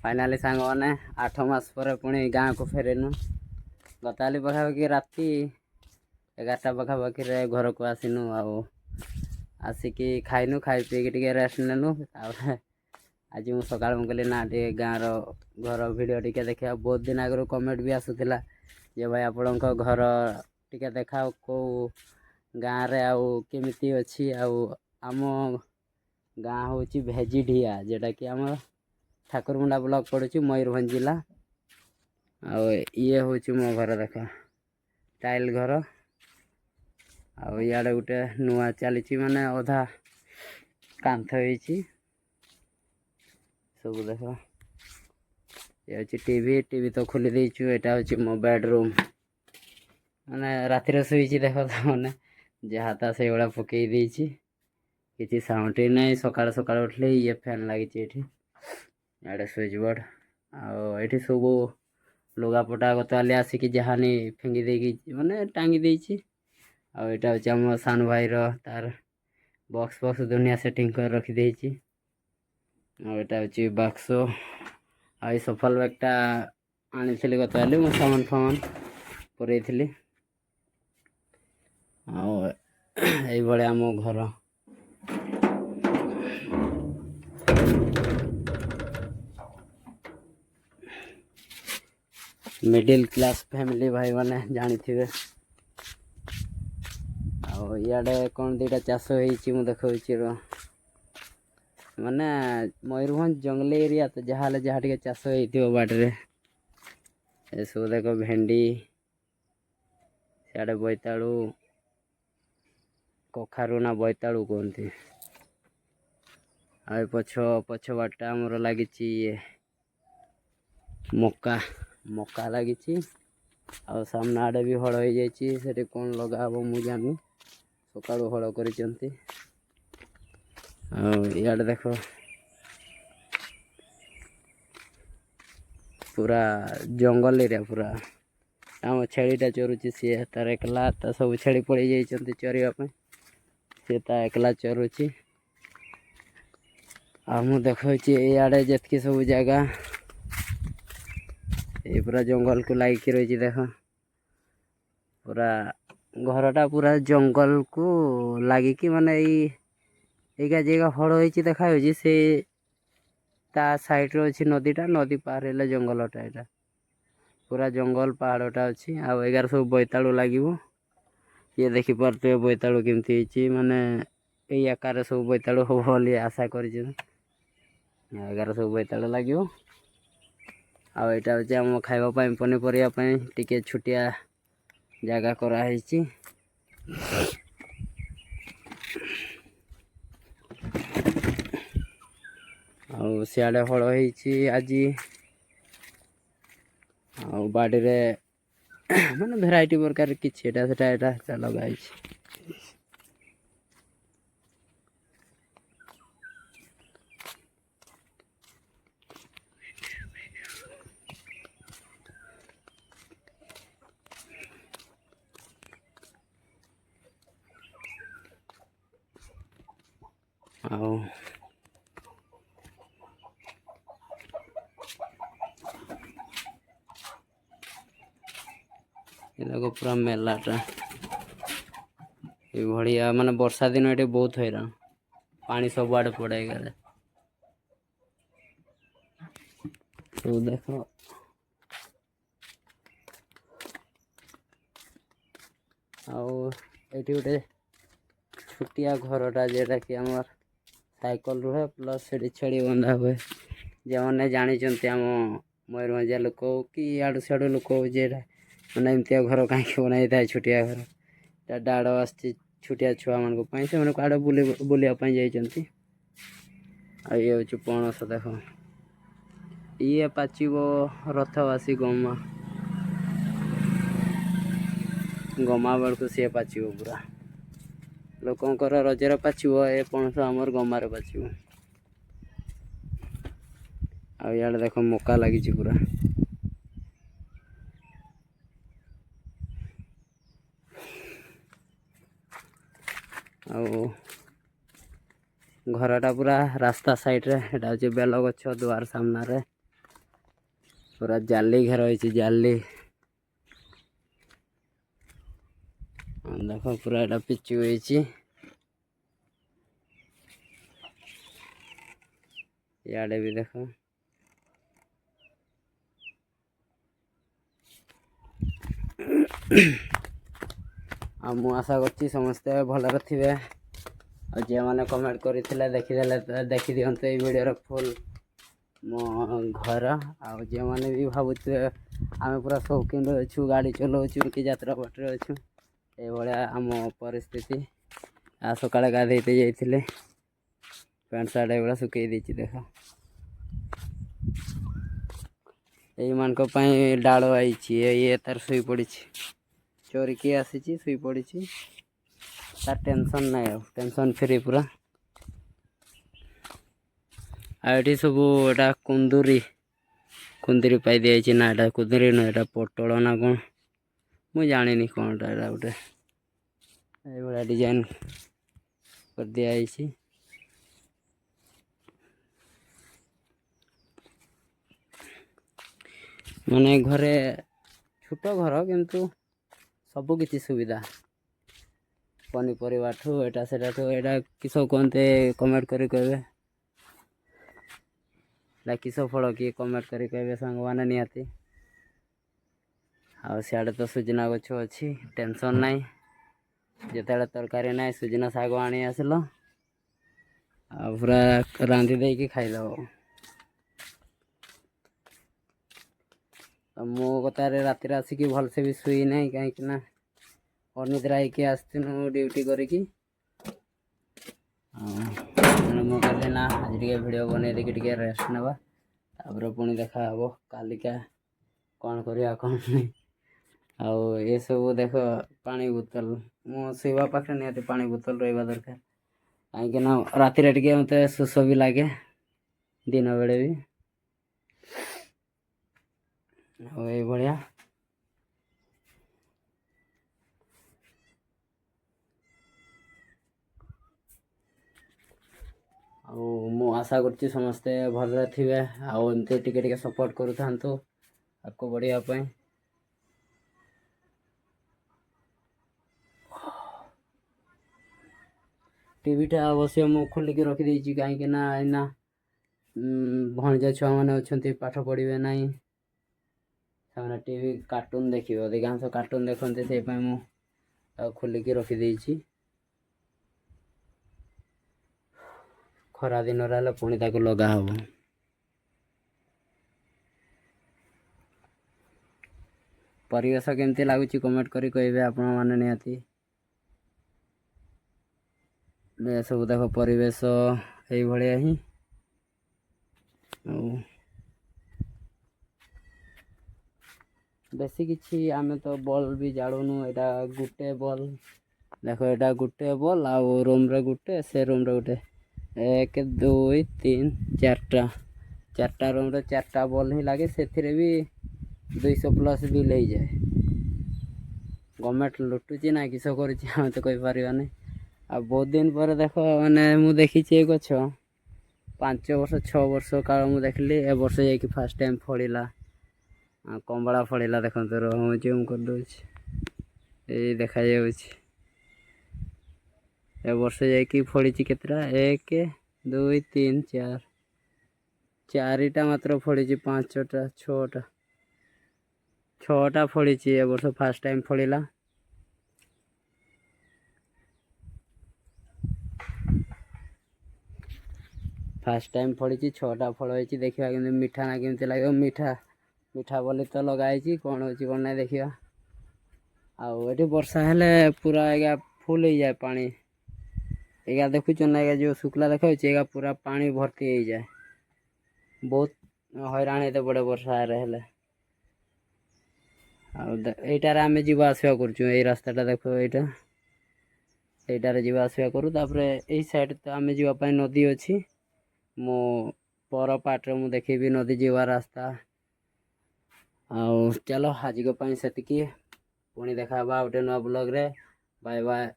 Finally सांग मैंने 8 मास पर पुणी गाँव को फेरनु गतकाली पाखापाखि राति 11टा पाखापाखि घर को आसनु आसिकी खाइनु खाई पीक रेस्ट नेनु आज मुझे सकाल मुझे ना टे गाँव घर भिड टे देखा बहुत दिन आगु कमेंट भी आसूला जे भाई आपण घर टे देखा कौ गाँव रे आमती अच्छी आम गाँ हूँ भेजिढिया जेटा कि आम ठाकुरमुंडा ब्लॉक पड़ुची मयूरभंज जिला ये हूँ मो घर देख टाइल घर आड़े गोटे नुआ चली माने अधा कांथ हो सब देख ये हूँ टीवी तो खोली देचु यहाँ हूँ मो बेडरूम माने रातिर शुई देख मैंने जहाँ ता से भाया पकई देची किसी साउंड ना सकाल सकाल उठले ये फैन लगी इे स्विच बोर्ड आठी सब लुगापटा गतकाली आसिक जहाँ नहीं फिंगी देगी माने टांगी देची आटा हूँ आम सान भाई तार बक्स बक्स दुनिया सेटिंग कर रखी आटा हूँ बक्स आई सफल बैगटा आनी गतकाली मो सामान फामान पुरई आम घर मिडिल क्लास फैमिली भाई माने जानी थे इे कौन दीटा चाष हो देखा माने मयूरभंज जंगली एरिया तो जहाँ जहाँ टे चाष हो बाटे सब देख भेंडी सियाड़े बोईतालु कखारू ना बोईतालु कहते पछ पछ बाटा आमर लगी ये मक्का मक्का लगी सामने आड़े भी हड़ हो जाए कौन लगा हम मुझे जानी सका हड़ कर देख पूरा जंगल एरिया पूरा आम छेलीटा चरुची सी तार एकला सब छेली पड़े जाइए चरवाई सी एकला चरुची देखा इे जितकी सब जगह ये पूरा जंगल को लाइक रही देख पूरा घरटा पूरा जंगल को लगिकी माने यही जगह हड़ हो देखा से ता साइड रे अच्छी नदीटा नदी पार है जंगलटा यहाँ पूरा जंगल पहाड़टा अच्छी आगार सब बोईतालु लगे ये देखिपे बोईतालु केमती माने यही आकार सब बोईतालु हम बोली आशा कर सब बोईतालु लगे आटा हूँ आम खावाई पनीपरिया टी छुटिया जगह कराई सियाड़े हड़ हो आज बाड़ी रे माने भेराइटी प्रकार किसी लगाई देखो पूरा मेलाटा ये बढ़िया माने वर्षा दिन ये बहुत हैरान पानी सब आड़े पड़े गए तो देखो आठी गोटे छुटिया घरटा जेटा कि आम साइकल रुहे प्लस से छेड़ी बंधा हुए जो मैंने जानी आम मयूरभंजिया लोक कि आड़ू सियाड़ू लोक जेटा मैंने एमती घर कहीं बनाई था छुटिया घर डाड़ आस छुटिया छुआ मान से आड़े बुलापी जाती ये हूँ पणस देख ये पाचिब रथवासी गमा गमा बेलू सी पाचिब पूरा लोकंर रजर पाचिब ए पणस आमर गमार पाचिब आड़े देख मक्का लगी पूरा घरटा पूरा रास्ता साइड रे एटा हूँ बेल गछ द्वार सामना रे पूरा जाली घर होइछि जाली देख पूरा एटा पिचु होइछि याडे भी देख मु आशा करछि समस्ते भलरे थिबे और जे माने कमेंट करथिले देखि दियंते ए वीडियो फुल मो घर आउ जे माने भी भाबुथे आमे पूरा शौकीन अछु गाड़ी चलाउछु कि यात्रा पटरे अछु ए भलिया आम परिस्थिति आ सकाळे गाधैते जाइथिले पैंट शर्ट एगुड़ा सुखई देछि देख एई मान को पई डालो आइछि ये तार सुई पड़िछि चोरी के आसीछि सुई पड़िछि तार टेंशन नै टेंशन फ्री पूरा आइठी सब एटा कुंदरी पाई दिया ना एटा कुंदरी न एटा पटल ना कौन मुझे जानी कौन एटा गोटे ये डिजाइन कर दिया माने घरे छोट घर किंतु सब किछि सुविधा पनीपरिया ठू एटा सेटा ठू एटा किस कहते कमेंट करी कहबे किस फल किए कमेंट करी कहबे सांग माने निहाती आ सियाड़े तो सुजना गछ अच्छी टेंशन नाई जिते तरकारी ना सुजना शाग आनी आसल पूरा रांधि देकी खाईदब मो कतार राति आसिक भलसे भी शुई ना कहीं अनिद्रा होगी आसनु ड्यूटी करी मु कहली ना आज टे भिडियो बन देखे रेस्ट नवा पुणी देखा हे कालिका कौन करिया कौन नहीं आउ ये सब देख पानी बोतल मो शोवा पाखे निहाती पानी बोतल रहा दरकार कहीं राति टे मत शोष भी लगे दिन बेले भी भाया मु आशा करछि समस्ते भलरे थिबे आउ एमते टिके सपोर्ट करू थांतु आपको बढ़िया पाए टीवीटा अवश्य मु खोलिक रखी कहीं ना भणजा छुआ मैंने अच्छा पाठ पढ़े ना से टीवी कार्टून देखिए अधिकांश कार्टून देखते से मु खोलिक रखी खरा दिन रहा पुणी ताको लगा हम परिवेश केमती लगुच कमेंट करी कहे आपण मैंने निहाती सब देख परिवेश यही भाया ही बेसी किछि आमे तो बॉल भी जाड़ूनु यहाँ गुटे बॉल देख यहाँ गुटे बॉल आउ रूम रे गुटे से रूम रे गुटे 1 2 3 4टा रूम रे 4टा बॉल ही लगे से भी 200 प्लस बिल हो जाए गवर्नमेंट लुटुची ना किस कर तो कही पार नहीं आ बहुत दिन पर देख मैंने मु देखी गछ 5 वर्ष 6 वर्ष काल मु देखली ए वर्ष जाकि फास्ट टाइम फड़ा कंबला फड़ा देखते तो रहा जूम कर दे देखा ए वर्ष जाकि फड़ी केतटा 1 2 3 4 4टा मात्र फड़ी 5टा 6टा फड़ी ए वर्ष फास्ट टाइम फड़ा फास्ट टाइम फड़ी 6टा फल होती देखा कि मीठा ना केमती लगे मीठा बोली तो लगाई कौन हो कौन ना देखा आठी वर्षा हेले पूरा एगा फुल हो जाए पानी एगा देखुच ना जो शुक्ला देखा पूरा पानी भर्ती हो जाए बहुत हैरान होते बड़े वर्षा हेले आईटार आम जा आसवा कर रास्ताटा देख यहीटार जा आसवा करूँ यही साइड तो आम जावाई नदी अच्छी मो पर पार्टे मु देखेबी नदी जीवा रास्ता चलो आज से पुणी देखा गोटे नुआ ब्लॉग रे बाय बाय।